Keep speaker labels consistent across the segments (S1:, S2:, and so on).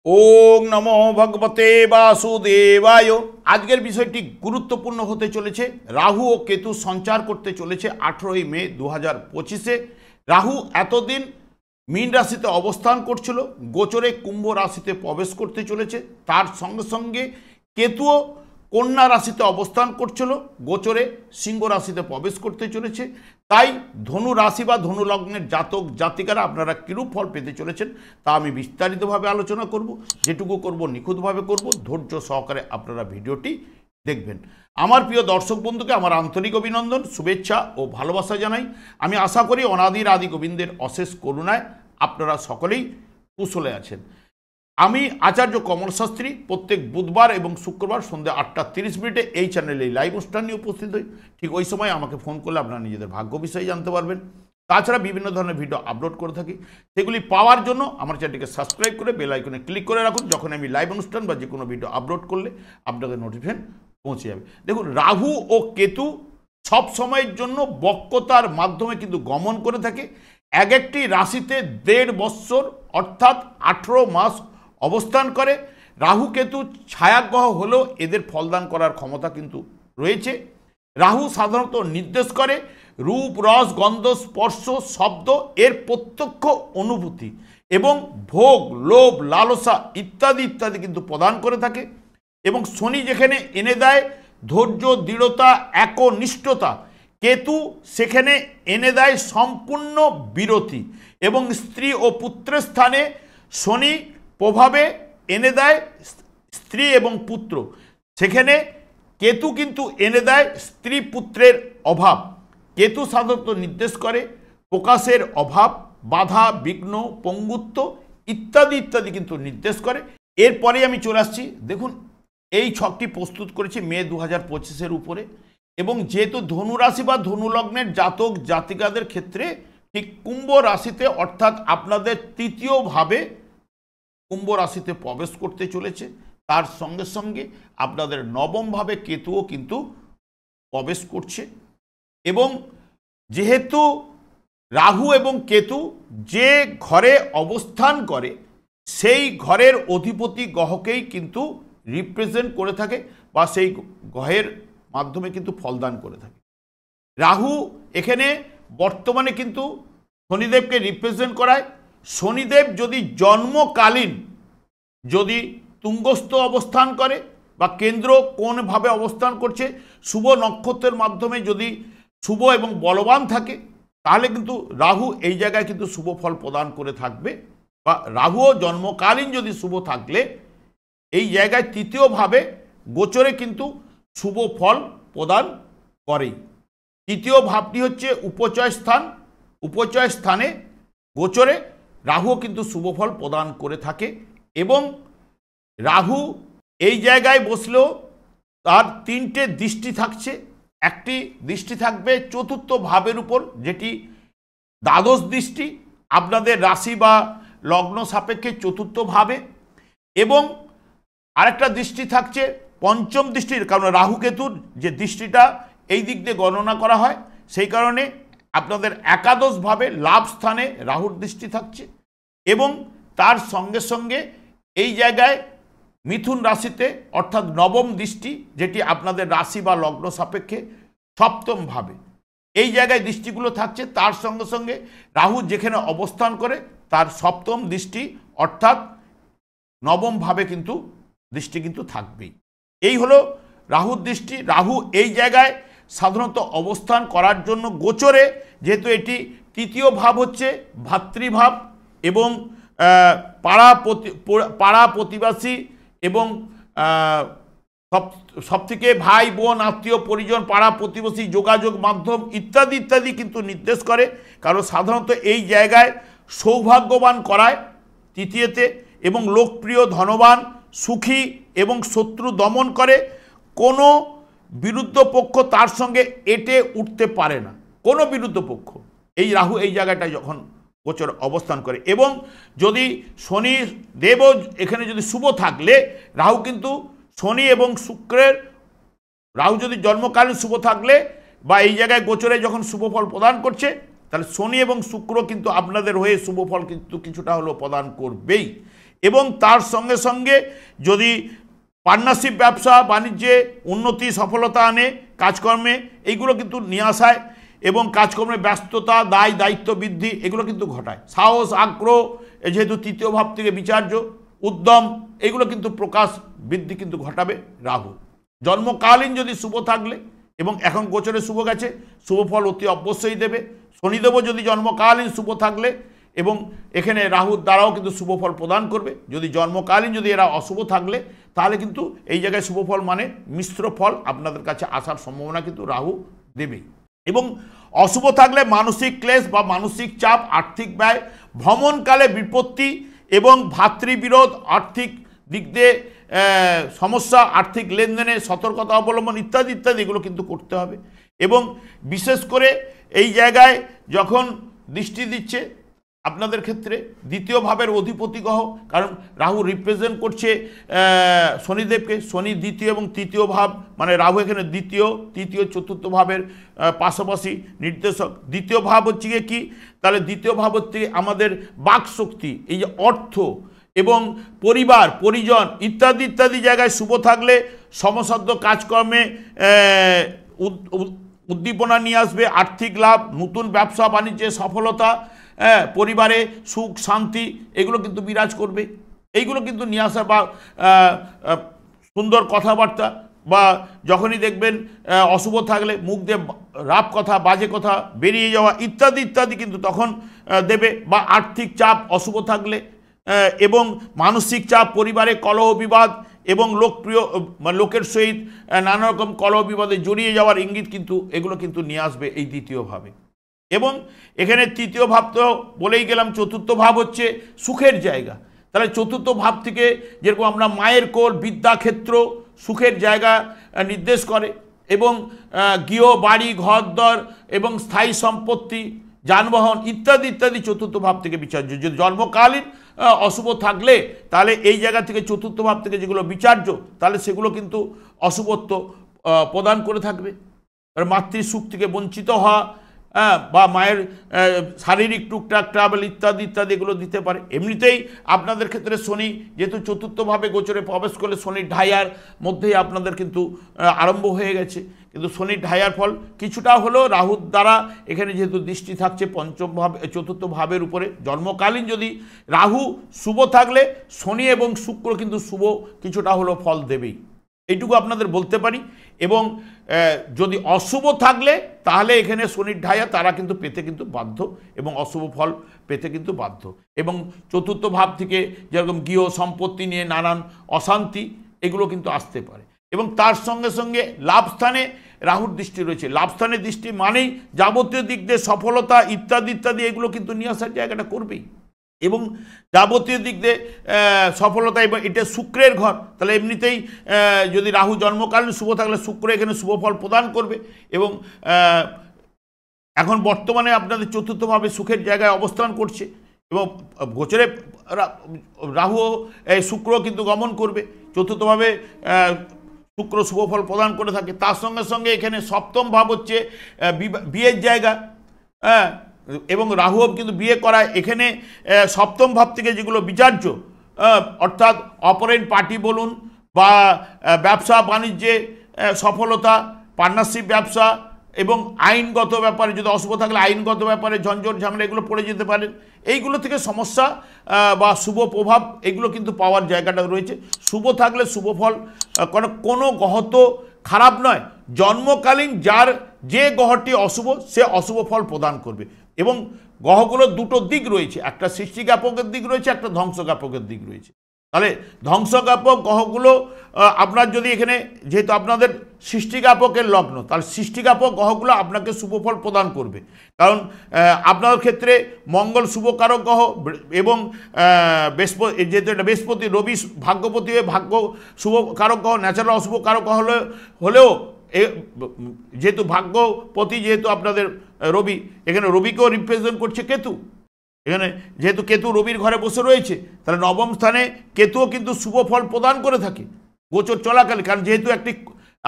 S1: ওং নমো ভগবতে বাসুদেবায়। আজকের বিষয়টি গুরুত্বপূর্ণ হতে চলেছে। রাহু ও কেতু সঞ্চার করতে চলেছে 18 মে 2025-এ। রাহু এতদিন মীন রাশিতে অবস্থান করছিল, গোচরে কুম্ভ রাশিতে প্রবেশ করতে চলেছে। তার সঙ্গে সঙ্গে কেতুও কন্যা রাশিতে অবস্থান করছিল, গোচরে সিংহ রাশিতে প্রবেশ করতে চলেছে। তাই ধনু রাশি বা ধনু লগ্নের জাতক জাতিকারা আপনারা কিরূপ ফল পেতে চলেছেন তা আমি বিস্তারিতভাবে আলোচনা করব। যেটুকু করব নিখুঁতভাবে করব, ধৈর্য সহকারে আপনারা ভিডিওটি দেখবেন। আমার প্রিয় দর্শক বন্ধুকে আমার আন্তরিক অভিনন্দন, শুভেচ্ছা ও ভালোবাসা জানাই। আমি আশা করি অনাদির আদি গোবিন্দের অশেষ করুণায় আপনারা সকলেই কুশলে আছেন। আমি আচার্য কমল শাস্ত্রী প্রত্যেক বুধবার এবং শুক্রবার সন্ধ্যা 8:30 এই চ্যানেলে লাইভ অনুষ্ঠান নিয়ে উপস্থিত হই। ঠিক ওই সময় আমাকে ফোন করলে আপনারা নিজেদের ভাগ্য বিষয়ে জানতে পারবেন। তাছাড়া বিভিন্ন ধরনের ভিডিও আপলোড করে থাকি, সেগুলি পাওয়ার জন্য আমার চ্যানেলটিকে সাবস্ক্রাইব করে বেল আইকনে ক্লিক করে রাখুন। যখন আমি লাইভ অনুষ্ঠান বা যে কোনো ভিডিও আপলোড করলে আপনাদের নোটিফিকেশন পৌঁছে যাবে। দেখুন, রাহু ও কেতু সব সময়ের জন্য বক্রতার মাধ্যমে কিন্তু গমন করে থাকে। এক একটি রাশিতে 1.5 বৎসর অর্থাৎ 18 মাস অবস্থান করে। রাহু কেতু ছায়াগ্রহ হলেও এদের ফলদান করার ক্ষমতা কিন্তু রয়েছে। রাহু সাধারণত নির্দেশ করে রূপ, রস, গন্ধ, স্পর্শ, শব্দ এর প্রত্যক্ষ অনুভূতি এবং ভোগ, লোভ, লালসা ইত্যাদি ইত্যাদি কিন্তু প্রদান করে থাকে। এবং শনি যেখানে এনে দেয় ধৈর্য, দৃঢ়তা, একনিষ্ঠতা, কেতু সেখানে এনে দেয় সম্পূর্ণ বিরতি এবং স্ত্রী ও পুত্রের স্থানে শনি প্রভাবে এনে দেয় স্ত্রী এবং পুত্র, সেখানে কেতু কিন্তু এনে দেয় স্ত্রী পুত্রের অভাব। কেতু সাধারণত নির্দেশ করে প্রকাশের অভাব, বাধা, বিঘ্ন, পঙ্গুত্ব ইত্যাদি ইত্যাদি কিন্তু নির্দেশ করে। এরপরে আমি চলে আসছি। দেখুন, এই ছকটি প্রস্তুত করেছি মে 2025-এর উপরে, এবং যেহেতু ধনুরাশি বা ধনু লগ্নের জাতক জাতিকাদের ক্ষেত্রে ঠিক কুম্ভ রাশিতে অর্থাৎ আপনাদের তৃতীয়ভাবে কুম্ভ রাশিতে প্রবেশ করতে চলেছে, তার সঙ্গে সঙ্গে আপনাদের নবমভাবে কেতুও কিন্তু প্রবেশ করছে। এবং যেহেতু রাহু এবং কেতু যে ঘরে অবস্থান করে সেই ঘরের অধিপতি গ্রহকেই কিন্তু রিপ্রেজেন্ট করে থাকে বা সেই গ্রহের মাধ্যমে কিন্তু ফলদান করে থাকে। রাহু এখানে বর্তমানে কিন্তু শনিদেবকে রিপ্রেজেন্ট করায়। শনিদেব যদি জন্মকালীন যদি তুঙ্গস্থ অবস্থান করে বা কেন্দ্র কোনভাবে অবস্থান করছে, শুভ নক্ষত্রের মাধ্যমে যদি শুভ এবং বলবান থাকে, তাহলে কিন্তু রাহু এই জায়গায় কিন্তু শুভ ফল প্রদান করে থাকবে। বা রাহুও জন্মকালীন যদি শুভ থাকলে এই জায়গায় তৃতীয়ভাবে গোচরে কিন্তু শুভ ফল প্রদান করেই। তৃতীয় ভাবটি হচ্ছে উপচয় স্থান। উপচয় স্থানে গোচরে রাহুও কিন্তু শুভ ফল প্রদান করে থাকে। এবং রাহু এই জায়গায় বসলেও তার 3টে দৃষ্টি থাকছে। একটি দৃষ্টি থাকবে চতুর্থ ভাবের উপর, যেটি দ্বাদশ দৃষ্টি আপনাদের রাশি বা লগ্ন সাপেক্ষে চতুর্থ ভাবে, এবং আরেকটা দৃষ্টি থাকছে পঞ্চম দৃষ্টির, কারণ রাহু কেতুর যে দৃষ্টিটা এই দিক দিয়ে গণনা করা হয়, সেই কারণে আপনাদের একাদশ ভাবে লাভ স্থানে রাহুর দৃষ্টি থাকছে। এবং তার সঙ্গে সঙ্গে এই জায়গায় মিথুন রাশিতে অর্থাৎ নবম দৃষ্টি, যেটি আপনাদের রাশি বা লগ্ন সাপেক্ষে সপ্তম ভাবে, এই জায়গায় দৃষ্টিগুলো থাকছে। তার সঙ্গে সঙ্গে রাহু যেখানে অবস্থান করে তার সপ্তম দৃষ্টি অর্থাৎ নবম ভাবে কিন্তু দৃষ্টি কিন্তু থাকবেই। এই হলো রাহুর দৃষ্টি। রাহু এই জায়গায় সাধারণত অবস্থান করার জন্য গোচরে, যেহেতু এটি তৃতীয় ভাব হচ্ছে ভাতৃভাব এবং পাড়া প্রতিবাসী এবং সবথেকে ভাই বোন আত্মীয় পরিজন পাড়া প্রতিবেশী যোগাযোগ মাধ্যম ইত্যাদি ইত্যাদি কিন্তু নির্দেশ করে। কারণ সাধারণত এই জায়গায় সৌভাগ্যবান করায় তৃতীয়তে, এবং লোকপ্রিয়, ধনবান, সুখী এবং শত্রু দমন করে। কোনো বিরুদ্ধ পক্ষ তার সঙ্গে এটে উঠতে পারে না, কোনো বিরুদ্ধ পক্ষ। এই রাহু এই জায়গাটায় যখন গোচর অবস্থান করে, এবং যদি শনি দেবও এখানে যদি শুভ থাকলে রাহু কিন্তু শনি এবং শুক্রের, রাহু যদি জন্মকালীন শুভ থাকলে বা এই জায়গায় গোচরে যখন শুভ ফল প্রদান করছে, তাহলে শনি এবং শুক্র কিন্তু আপনাদের হয়ে শুভ ফল কিন্তু কিছুটা হলেও প্রদান করবেই। এবং তার সঙ্গে সঙ্গে যদি পার্টনারশিপ ব্যবসা বাণিজ্যে উন্নতি সফলতা আনে, কাজকর্মে এইগুলো কিন্তু নিয়ে আসায় এবং কাজকর্মে ব্যস্ততা দায় দায়িত্ব বৃদ্ধি এগুলো কিন্তু ঘটায়। সাহস আগ্রহ যেহেতু তৃতীয় ভাব থেকে বিচার্য, উদ্যম এগুলো কিন্তু প্রকাশ বৃদ্ধি কিন্তু ঘটাবে রাহু। জন্মকালীন যদি শুভ থাকলে এবং এখন গোচরে শুভ গেছে, শুভ ফল অতি অবশ্যই দেবে। শনিদেবও যদি জন্মকালীন শুভ থাকলে এবং এখানে রাহুর দ্বারাও কিন্তু শুভ ফল প্রদান করবে। যদি জন্মকালীন যদি এরা অশুভ থাকলে তাহলে কিন্তু এই জায়গায় শুভ ফল মানে মিশ্র ফল আপনাদের কাছে আসার সম্ভাবনা কিন্তু রাহু দেবেই। এবং অশুভ থাকলে মানসিক ক্লেশ বা মানসিক চাপ, আর্থিক ব্যয়, ভ্রমণকালে বিপত্তি এবং ভাতৃবিরোধ, আর্থিক দিক দিয়ে সমস্যা, আর্থিক লেনদেনে সতর্কতা অবলম্বন ইত্যাদি ইত্যাদি এগুলো কিন্তু করতে হবে। এবং বিশেষ করে এই জায়গায় যখন দৃষ্টি দিচ্ছে আপনাদের ক্ষেত্রে দ্বিতীয় ভাবের অধিপতি গ্রহ, কারণ রাহু রিপ্রেজেন্ট করছে শনিদেবকে। শনি দ্বিতীয় এবং তৃতীয় ভাব, মানে রাহু এখানে দ্বিতীয় তৃতীয় চতুর্থ ভাবের পাশাপাশি নির্দেশক। দ্বিতীয় ভাব হচ্ছে গিয়ে কি, তাহলে দ্বিতীয় ভাব হচ্ছে আমাদের বাক শক্তি, এই যে অর্থ এবং পরিবার পরিজন ইত্যাদি ইত্যাদি জায়গায় শুভ থাকলে সমসাধ্য কাজকর্মে উদ্দীপনা নিয়ে আসবে, আর্থিক লাভ, নতুন ব্যবসা বাণিজ্যে সফলতা, পরিবারে সুখ শান্তি এগুলো কিন্তু বিরাজ করবে। এইগুলো কিন্তু নিয়ে আসা বা সুন্দর কথাবার্তা বা যখনই দেখবেন অশুভ থাকলে মুখ দিয়ে রাপ কথা বাজে কথা বেরিয়ে যাওয়া ইত্যাদি ইত্যাদি কিন্তু তখন দেবে। বা আর্থিক চাপ অশুভ থাকলে এবং মানসিক চাপ, পরিবারে কলহ বিবাদ এবং লোকপ্রিয় লোকের সহিত নানা রকম কলহ বিবাদে জড়িয়ে যাওয়ার ইঙ্গিত কিন্তু এগুলো কিন্তু নিয়ে আসবে এই দ্বিতীয়ভাবে। এবং এখানে তৃতীয় ভাব তো বলেই গেলাম, চতুর্থ ভাব হচ্ছে সুখের জায়গা। তাহলে চতুর্থ ভাব থেকে যেরকম আমরা মায়ের কোল, বিদ্যাক্ষেত্র, সুখের জায়গা নির্দেশ করে এবং গৃহ বাড়ি ঘরদর এবং স্থায়ী সম্পত্তি, যানবাহন ইত্যাদি ইত্যাদি চতুর্থ ভাব থেকে বিচার্য। যদি জন্মকালীন অশুভ থাকলে তাহলে এই জায়গা থেকে চতুর্থ ভাব থেকে যেগুলো বিচার্য তাহলে সেগুলো কিন্তু অশুভত্ব প্রদান করে থাকবে। মাতৃসুখ থেকে বঞ্চিত হওয়া বা মায়ের শারীরিক টুকটাক ট্রাভেল ইত্যাদি ইত্যাদি এগুলো দিতে পারে। এমনিতেই আপনাদের ক্ষেত্রে শনি যেহেতু চতুর্থভাবে গোচরে প্রবেশ করলে শনির ঢাইয়ার মধ্যেই আপনাদের কিন্তু আরম্ভ হয়ে গেছে, কিন্তু শনির ঢাইয়ার ফল কিছুটা হলেও রাহুর দ্বারা এখানে যেহেতু দৃষ্টি থাকছে পঞ্চম ভাব চতুর্থ ভাবের উপরে, জন্মকালীন যদি রাহু শুভ থাকলে শনি এবং শুক্র কিন্তু শুভ কিছুটা হলেও ফল দেবেই, এইটুকু আপনাদের বলতে পারি। এবং যদি অশুভ থাকলে তাহলে এখানে শনির ঢাইয়া তারা কিন্তু পেতে কিন্তু বাধ্য এবং অশুভ ফল পেতে কিন্তু বাধ্য। এবং চতুর্থ ভাব থেকে যেরকম গৃহ সম্পত্তি নিয়ে নানান অশান্তি এগুলো কিন্তু আসতে পারে। এবং তার সঙ্গে সঙ্গে লাভস্থানে রাহুর দৃষ্টি রয়েছে। লাভস্থানের দৃষ্টি মানেই যাবতীয় দিক দিয়ে সফলতা ইত্যাদি ইত্যাদি এগুলো কিন্তু নিয়ে আসার জায়গাটা করবেই। এবং যাবতীয় দিক দিয়ে সফলতা, এবং এটা শুক্রের ঘর, তাহলে এমনিতেই যদি রাহু জন্মকালীন শুভ থাকলে শুক্র এখানে শুভ ফল প্রদান করবে। এবং এখন বর্তমানে আপনাদের চতুর্থভাবে সুখের জায়গায় অবস্থান করছে এবং গোচরে রাহু শুক্র কিন্তু গমন করবে। চতুর্থভাবে শুক্র শুভ ফল প্রদান করে থাকে। তার সঙ্গে সঙ্গে এখানে সপ্তম ভাব হচ্ছে বিয়ের জায়গা, এবং রাহুও কিন্তু বিয়ে করায়। এখানে সপ্তম ভাব থেকে যেগুলো বিচার্য অর্থাৎ অপারেন্ট পার্টি বলুন বা ব্যবসা বাণিজ্যে সফলতা, পার্টনারশিপ ব্যবসা এবং আইনগত ব্যাপারে যদি অশুভ থাকলে আইনগত ব্যাপারে ঝঞ্ঝট ঝামেলা এগুলো পড়ে যেতে পারেন। এইগুলো থেকে সমস্যা বা শুভ প্রভাব এগুলো কিন্তু পাওয়ার জায়গাটা রয়েছে। শুভ থাকলে শুভ ফল, কোনো গ্রহ তো খারাপ নয়, জন্মকালীন যার যে গ্রহটি অশুভ সে অশুভ ফল প্রদান করবে। এবং গ্রহগুলোর দুটো দিক রয়েছে, একটা সৃষ্টিজ্ঞাপকের দিক রয়েছে, একটা ধ্বংসজ্ঞাপকের দিক রয়েছে। তাহলে ধ্বংসজ্ঞাপক গ্রহগুলো আপনার যদি এখানে যেহেতু আপনাদের সৃষ্টিজ্ঞাপকের লগ্ন, তাহলে সৃষ্টিজ্ঞাপক গ্রহগুলো আপনাকে শুভফল প্রদান করবে। কারণ আপনার ক্ষেত্রে মঙ্গল শুভকারক গ্রহ এবং বৃহস্পতি, যেহেতু এটা বৃহস্পতি রবি ভাগ্যপতি হয়ে ভাগ্য শুভকারক গ্রহ, ন্যাচারাল অশুভকারক গ্রহ হলেও যেহেতু ভাগ্যপতি যেহেতু আপনাদের রবি, এখানে রবিকেও রিপ্রেজেন্ট করছে কেতু। এখানে যেহেতু কেতু রবির ঘরে বসে রয়েছে তাহলে নবম স্থানে কেতুও কিন্তু শুভ ফল প্রদান করে থাকে গোচর চলাকালে। কারণ যেহেতু একটি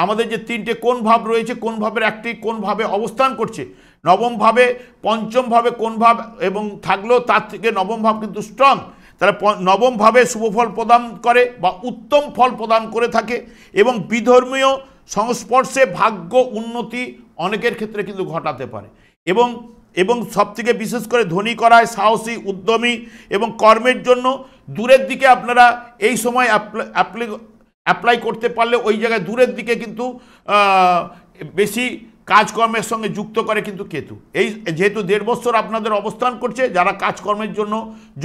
S1: আমাদের যে তিনটে কোন ভাব রয়েছে, কোন ভাবের একটি কোন ভাবে অবস্থান করছে, নবম ভাবে পঞ্চম ভাবে কোন ভাব এবং থাকলেও তার থেকে নবম ভাব কিন্তু স্ট্রং। তাহলে নবমভাবে শুভফল প্রদান করে বা উত্তম ফল প্রদান করে থাকে এবং বিধর্মীয় সংস্পর্শে ভাগ্য উন্নতি অনেকের ক্ষেত্রে কিন্তু ঘটাতে পারে এবং এবং সবথেকে বিশেষ করে ধনী করায়, সাহসী, উদ্যমী এবং কর্মের জন্য দূরের দিকে আপনারা এই সময় অ্যাপ্লাই করতে পারলে ওই জায়গায় দূরের দিকে কিন্তু বেশি কাজকর্মের সঙ্গে যুক্ত করে কিন্তু কেতু। এই যেহেতু 1.5 বছর আপনাদের অবস্থান করছে, যারা কাজকর্মের জন্য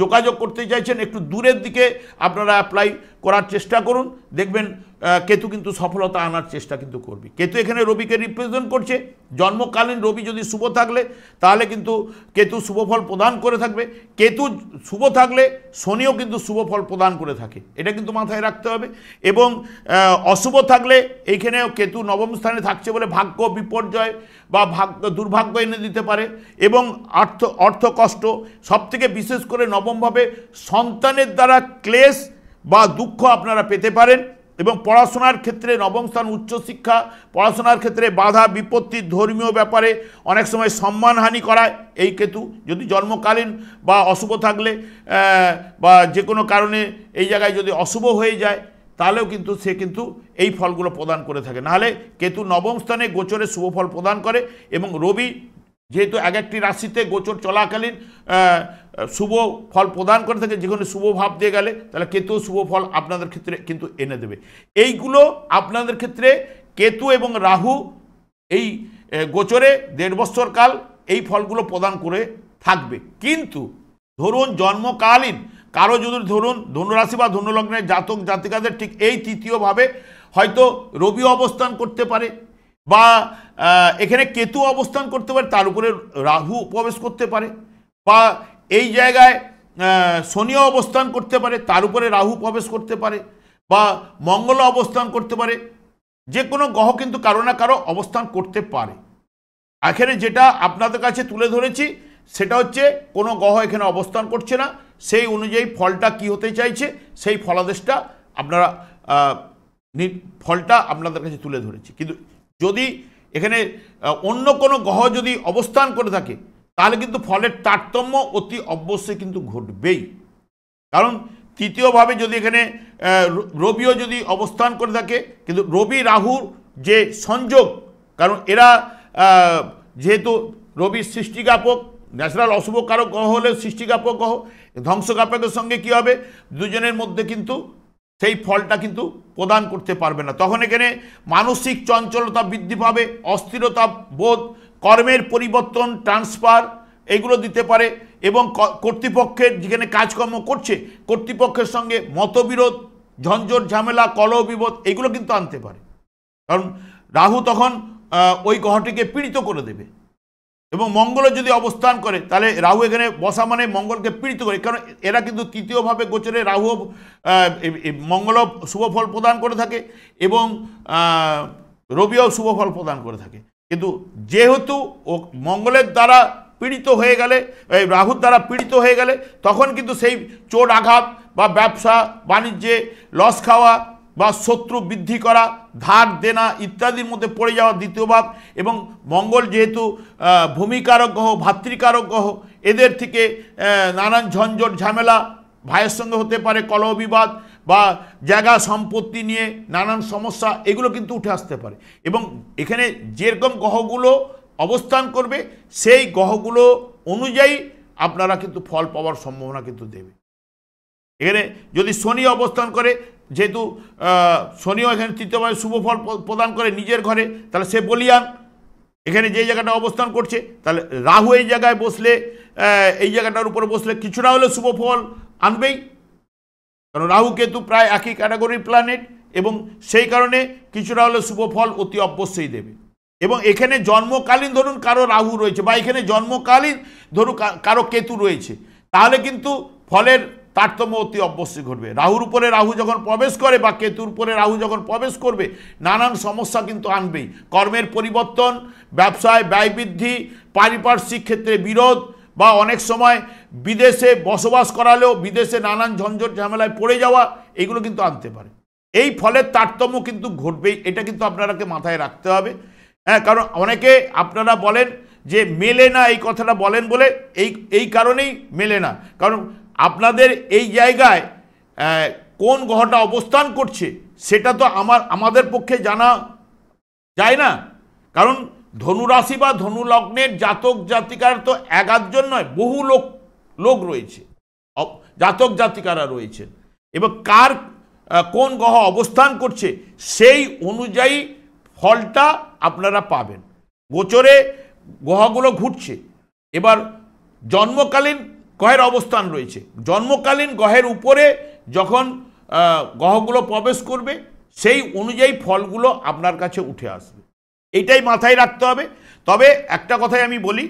S1: যোগাযোগ করতে চাইছেন একটু দূরের দিকে আপনারা অ্যাপ্লাই করার চেষ্টা করুন, দেখবেন কেতু কিন্তু সফলতা আনার চেষ্টা কিন্তু করবে। কেতু এখানে রবিকে রিপ্রেজেন্ট করছে, জন্মকালীন রবি যদি শুভ থাকলে তাহলে কিন্তু কেতু শুভফল প্রদান করে থাকবে। কেতু শুভ থাকলে শনিও কিন্তু শুভফল প্রদান করে থাকে, এটা কিন্তু মাথায় রাখতে হবে। এবং অশুভ থাকলে এইখানেও কেতু নবম স্থানে থাকছে বলে ভাগ্য বিপর্যয় বা দুর্ভাগ্য এনে দিতে পারে এবং অর্থ কষ্ট, সবথেকে বিশেষ করে নবমভাবে সন্তানের দ্বারা ক্লেশ বা দুঃখ আপনারা পেতে পারেন এবং পড়াশোনার ক্ষেত্রে নবম স্থান উচ্চশিক্ষা, পড়াশোনার ক্ষেত্রে বাধা বিপত্তি, ধর্মীয় ব্যাপারে অনেক সময় সম্মানহানি করায় এই কেতু। যদি জন্মকালীন বা অশুভ থাকলে বা যে কোনো কারণে এই জায়গায় যদি অশুভ হয়ে যায় তাহলেও কিন্তু সে কিন্তু এই ফলগুলো প্রদান করে থাকে। নাহলে কেতু নবম স্থানে গোচরে শুভ ফল প্রদান করে এবং রবি যেহেতু এক একটি রাশিতে গোচর চলাকালীন শুভ ফল প্রদান করে থাকে, যেখানে শুভ ভাব দিয়ে গেলে তাহলে কেতু শুভ ফল আপনাদের ক্ষেত্রে কিন্তু এনে দেবে। এইগুলো আপনাদের ক্ষেত্রে কেতু এবং রাহু এই গোচরে 1.5 বছর কাল এই ফলগুলো প্রদান করে থাকবে। কিন্তু ধরুন জন্মকালীন কারো যদি ধরুন ধনুরাশি বা ধনুলগ্নের জাতক জাতিকাদের ঠিক এই তৃতীয়ভাবে হয়তো রবি অবস্থান করতে পারে বা এখানে কেতু অবস্থান করতে পারে, তার উপরে রাহু প্রবেশ করতে পারে, বা এই জায়গায় শনিও অবস্থান করতে পারে, তার উপরে রাহু প্রবেশ করতে পারে, বা মঙ্গল অবস্থান করতে পারে। যে কোনো গ্রহ কিন্তু কারো না কারো অবস্থান করতে পারে। এখানে যেটা আপনাদের কাছে তুলে ধরেছি সেটা হচ্ছে কোনো গ্রহ এখানে অবস্থান করছে না, সেই অনুযায়ী ফলটা কি হতে চাইছে সেই ফলাদেশটা আপনারা ফলটা আপনাদের কাছে তুলে ধরেছি। কিন্তু যদি এখানে অন্য কোনো গ্রহ যদি অবস্থান করে থাকে তাহলে কিন্তু ফলের তারতম্য অতি অবশ্যই কিন্তু ঘটবেই। কারণ তৃতীয়ভাবে যদি এখানে রবিও যদি অবস্থান করে থাকে, কিন্তু রবি রাহুর যে সংযোগ, কারণ এরা যেহেতু রবির সৃষ্টিকাপক, ন্যাচারাল অশুভ কারক গ্রহ হলে সৃষ্টিকাপক গ্রহ, ধ্বংসকাপকের সঙ্গে কী হবে, দুজনের মধ্যে কিন্তু সেই ফলটা কিন্তু প্রদান করতে পারবে না। তখন এখানে মানসিক চঞ্চলতা বৃদ্ধি পাবে, অস্থিরতা বোধ, কর্মের পরিবর্তন, ট্রান্সফার এগুলো দিতে পারে এবং কর্তৃপক্ষের যেখানে কাজকর্ম করছে কর্তৃপক্ষের সঙ্গে মতবিরোধ, ঝঞ্ঝট ঝামেলা, কলহ বিবাদ এগুলো কিন্তু আনতে পারে। কারণ রাহু তখন ওই গ্রহটিকে পীড়িত করে দেবে এবং মঙ্গলও যদি অবস্থান করে তাহলে রাহু এখানে বসা মানে মঙ্গলকে পীড়িত করে, কারণ এরা কিন্তু তৃতীয়ভাবে গোচরে রাহু মঙ্গলও শুভফল প্রদান করে থাকে এবং রবিও শুভফল প্রদান করে থাকে। কিন্তু যেহেতু ও মঙ্গলের দ্বারা পীড়িত হয়ে গেলে, রাহুর দ্বারা পীড়িত হয়ে গেলে তখন কিন্তু সেই চোট আঘাত বা ব্যবসা বাণিজ্যে লস খাওয়া বা শত্রু বৃদ্ধি করা, ধার দেনা ইত্যাদির মধ্যে পড়ে যাওয়া দ্বিতীয় ভাব, এবং মঙ্গল যেহেতু ভূমিকারক গ্রহ, ভাতৃকারক গ্রহ, এদের থেকে নানান ঝঞ্ঝট ঝামেলা, ভাইয়ের সঙ্গে হতে পারে কলহ বিবাদ বা জায়গা সম্পত্তি নিয়ে নানান সমস্যা এগুলো কিন্তু উঠে আসতে পারে। এবং এখানে যেরকম গ্রহগুলো অবস্থান করবে সেই গ্রহগুলো অনুযায়ী আপনারা কিন্তু ফল পাওয়ার সম্ভাবনা কিন্তু দেবে। এখানে যদি শনি অবস্থান করে, যেহেতু শনিও এখানে তৃতীয়ভাবে শুভ ফল প্রদান করে নিজের ঘরে, তাহলে সে বলিয়ান এখানে যে জায়গাটা অবস্থান করছে, তাহলে রাহু এই জায়গায় বসলে, এই জায়গাটার উপরে বসলে কিছুটা হলে শুভ ফল আনবেই, কারণ রাহু কেতু প্রায় একই ক্যাটাগরির প্ল্যানেট এবং সেই কারণে কিছুটা হলে শুভ ফল অতি অবশ্যই দেবে। এবং এখানে জন্মকালীন ধরুন কারো রাহু রয়েছে বা এখানে জন্মকালীন ধরুন কারো কেতু রয়েছে, তাহলে কিন্তু ফলের তারতম্য অতি অবশ্যই ঘটবে। রাহুর উপরে রাহু যখন প্রবেশ করে বা কেতুর উপরে রাহু যখন প্রবেশ করবে নানান সমস্যা কিন্তু আনবেই। কর্মের পরিবর্তন, ব্যবসায় ব্যয় বৃদ্ধি, পারিপার্শ্বিক ক্ষেত্রে বিরোধ, বা অনেক সময় বিদেশে বসবাস করালেও বিদেশে নানান ঝঞ্ঝট ঝামেলায় পড়ে যাওয়া, এগুলো কিন্তু আনতে পারে। এই ফলের তারতম্য কিন্তু ঘটবেই, এটা কিন্তু আপনারাকে মাথায় রাখতে হবে। হ্যাঁ, কারণ অনেকে আপনারা বলেন যে মেলে না, এই কথাটা বলেন বলে এই কারণেই মেলে না, কারণ আপনাদের এই জায়গায় কোন গ্রহটা অবস্থান করছে সেটা তো আমাদের পক্ষে জানা যায় না, কারণ ধনুরাশি বা ধনু লগ্নের জাতক জাতিকার তো 11 জন নয়, বহু লোক রয়েছে, জাতক জাতিকারা রয়েছেন, এবং কার কোন গ্রহ অবস্থান করছে সেই অনুযায়ী ফলটা আপনারা পাবেন। গোচরে গ্রহগুলো ঘুরছে, এবার জন্মকালীন গ্রহের অবস্থান রয়েছে, জন্মকালীন গ্রহের উপরে যখন গ্রহগুলো প্রবেশ করবে সেই অনুযায়ী ফলগুলো আপনার কাছে উঠে আসবে, এইটাই মাথায় রাখতে হবে। তবে একটা কথাই আমি বলি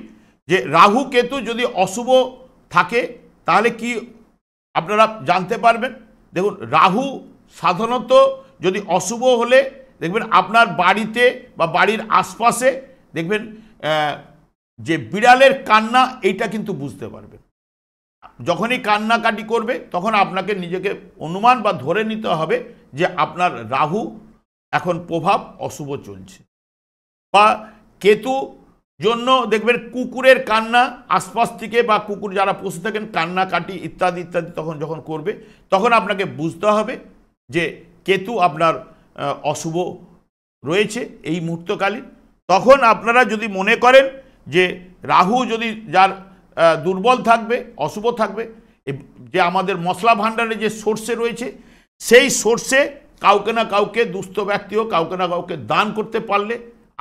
S1: যে রাহু কেতু যদি অশুভ থাকে তাহলে কি আপনারা জানতে পারবেন। দেখুন, রাহু সাধারণত যদি অশুভ হলে দেখবেন আপনার বাড়িতে বা বাড়ির আশপাশে দেখবেন যে বিড়ালের কান্না, এইটা কিন্তু বুঝতে পারবেন। যখনই কান্নাকাটি করবে তখন আপনাকে নিজেকে অনুমান বা ধরে নিতে হবে যে আপনার রাহু এখন প্রভাব অশুভ চলছে। বা কেতু জন্য দেখবেন কুকুরের কান্না আশপাশ থেকে, বা কুকুর যারা পশু থাকেন কান্নাকাটি ইত্যাদি ইত্যাদি তখন যখন করবে তখন আপনাকে বুঝতে হবে যে কেতু আপনার অশুভ রয়েছে এই মুহূর্তকালীন। তখন আপনারা যদি মনে করেন যে রাহু যদি যার দুর্বল থাকবে, অশুভ থাকবে, যে আমাদের মশলা ভাণ্ডারে যে সোর্সে রয়েছে সেই সোর্সে কাউকে না কাউকে, দুস্থ ব্যক্তিও কাউকে না কাউকে দান করতে পারলে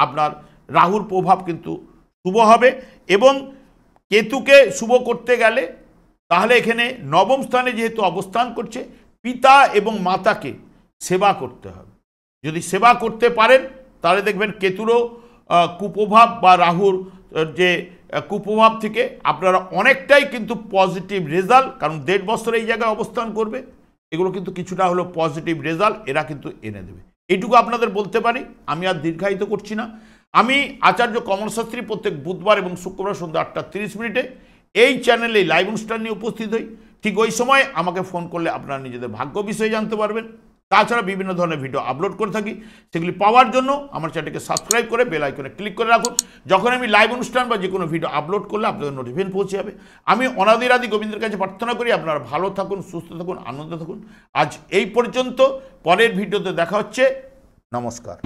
S1: আপনার রাহুর প্রভাব কিন্তু শুভ হবে। এবং কেতুকে শুভ করতে গেলে তাহলে এখানে নবম স্থানে যেহেতু অবস্থান করছে, পিতা এবং মাতাকে সেবা করতে হবে। যদি সেবা করতে পারেন তাহলে দেখবেন কেতুরও কুপ্রভাব বা রাহুর যে কুপ্রভাব থেকে আপনারা অনেকটাই কিন্তু পজিটিভ রেজাল্ট, কারণ 1.5 বছর এই জায়গায় অবস্থান করবে, এগুলো কিন্তু কিছুটা হলো পজিটিভ রেজাল্ট এরা কিন্তু এনে দেবে। এইটুকু আপনাদের বলতে পারি, আমি আর দীর্ঘায়িত করছি না। আমি আচার্য কমল শাস্ত্রী প্রত্যেক বুধবার এবং শুক্রবার সন্ধ্যা 8:30 এই চ্যানেলে লাইভ অনুষ্ঠান নিয়ে উপস্থিত হই। ঠিক ওই সময় আমাকে ফোন করলে আপনারা নিজেদের ভাগ্য বিষয়ে জানতে পারবেন। তাছাড়া বিভিন্ন ধরনের ভিডিও আপলোড করে থাকি, সেগুলি পাওয়ার জন্য আমার চ্যানেলকে সাবস্ক্রাইব করে বেল আইকনে ক্লিক করে রাখুন। যখন আমি লাইভ অনুষ্ঠান বা যে কোনো ভিডিও আপলোড করলে আপনাদের নোটিফিকেশন পৌঁছে যাবে। আমি অনাদিরাদি গোবিন্দের কাছে প্রার্থনা করি আপনারা ভালো থাকুন, সুস্থ থাকুন, আনন্দ থাকুন। আজ এই পর্যন্ত, পরের ভিডিওতে দেখা হচ্ছে। নমস্কার।